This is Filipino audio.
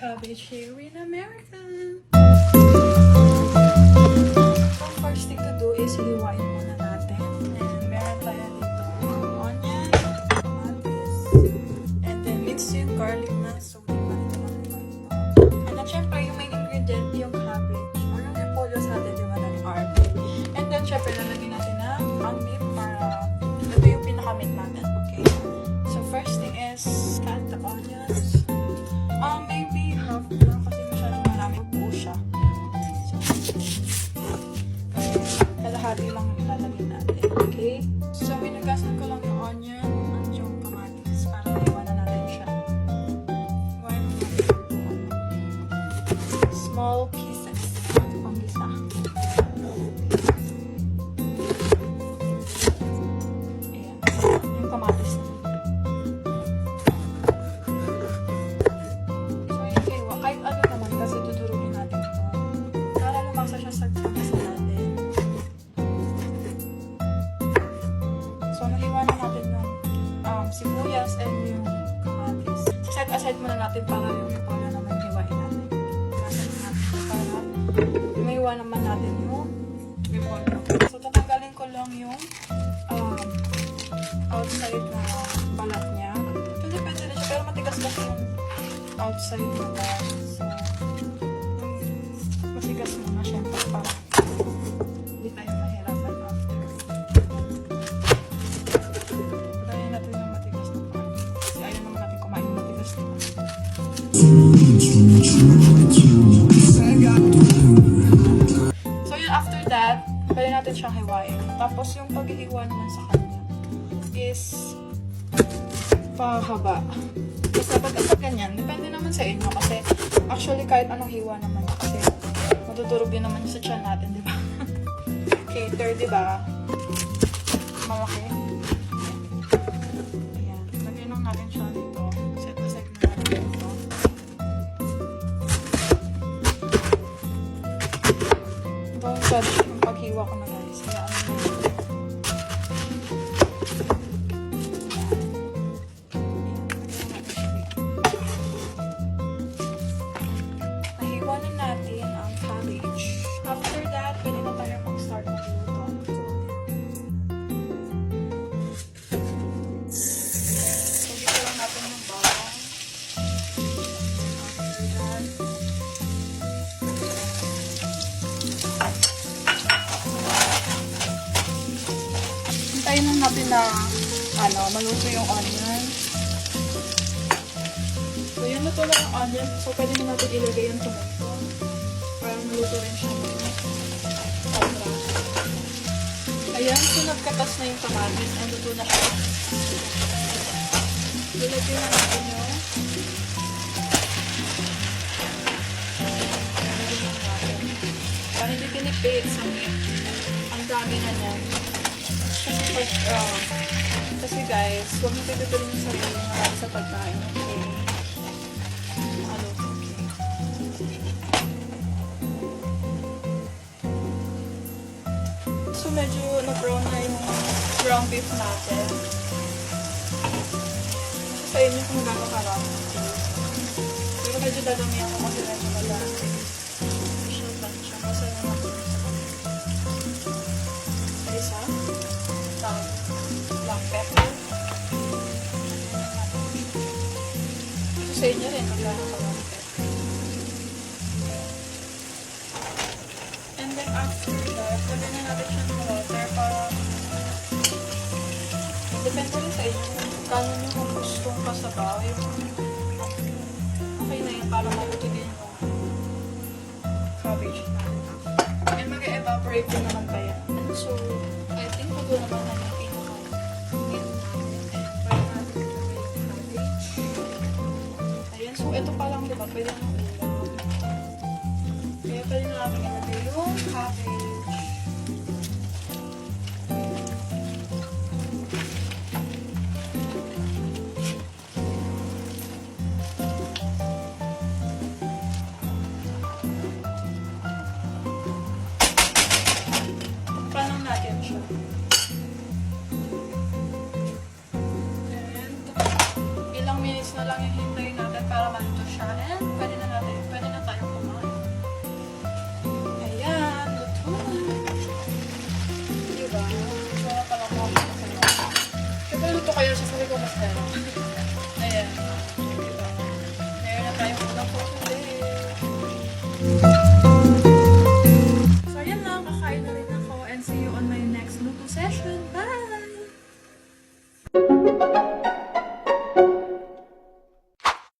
cabbage here in America. So first thing to do is hiwain muna natin. And meron tayo dito onion, kamatis, and then mix yung garlic na. So di ba ito lang ito. And then syempre yung main ingredient yung cabbage or yung repolyo sa atin, di ba, ng herb. And then syempre lalagyan natin ang meat para ito yung pinaka-meat natin. Okay? So first thing is cut the onions. Maybe half lang kasi masyadong marami po siya. So, kalahati lang ilalagay natin. Okay? So, hinugasan ko lang yung onion at yung kamatis para maiwanan natin siya. Iwanan natin yung small pieces. Panggisa. Ayan. Yung kamatis na. Kahit ano naman kasi tuturuin natin ito. Para lumasa siya sa pangasa natin. So, nahiwanan natin yung sibuyas and yung kamatis. Set aside muna natin para yung repolyo naman hiwain natin. Hiwasan natin para maiwa naman natin yung repolyo. So, tatanggalin ko lang yung outside na balat niya. Hindi pwede rin siya, pero matigas kasi yung outside na balat. So, matigas muna syempre para hindi tayo mahirapan after. Patayin natin yung matigas na part. Kasi ayaw naman natin kumain ng matigas na part. So yun, after that, pwede natin siyang hiwain. Tapos yung paghihiwa naman sa kanya is pahaba. Basta pag ganyan, depende naman sa inyo kasi actually kahit anong hiwa naman kasi matutulog din naman sa tiyan natin, di ba? Cater, di ba? Malaki. Ayan. Lagyan lang natin siya dito. Set aside na natin dito. Don't judge yung paghiwa ko na, guys. Kaya ano na yun. After that, pwede na tayo mag-start magluto. So, dito lang natin yung bawang. Hintayin lang natin na maluto yung onion. So, yan luto na yung onion. So, pwede na natin ilagay yung tomato. Para maluto rin siya. Ayan, so nagkatas na yung kamatis. Ang luto na siya. Ilagay na natin yung para hindi pinipit sa meat. Ang dami na niyan. Kasi guys, huwag mo pipituloy yung sarili ng sa pagkain. Okay? So, medyo na-brown na yung ground beef natin. Kasi sa inyo kung gano'n karami. Pero medyo dadamihan ko kasi medyo madami. Siya lang siya. Masaya natin. Sa isa. Black pepper. Ito sa inyo rin. Magkano karami pepper. And then after that, lagyan na natin siya ng water para depende rin sa inyo kung kano nyo kung gustong kasabaw yung okay na yun para maluto din yung cabbage natin. And mag-evaporate din naman pa yan. So, I think ito naman na yung pinaka-meat natin. And pwede natin ilagay yung cabbage. Ayan, so ito pa lang, diba? Pwede nang ulam. Kaya pwede na natin ilagay yung cabbage. Paano natin siya? And ilang minutes na lang yung hintayin natin para maluto siya. And pwede na natin siya sabi ko mas meron. Ayan. Meron na tayong unang for today. So, ayan lang. Kakain na rin ako. And see you on my next luto session.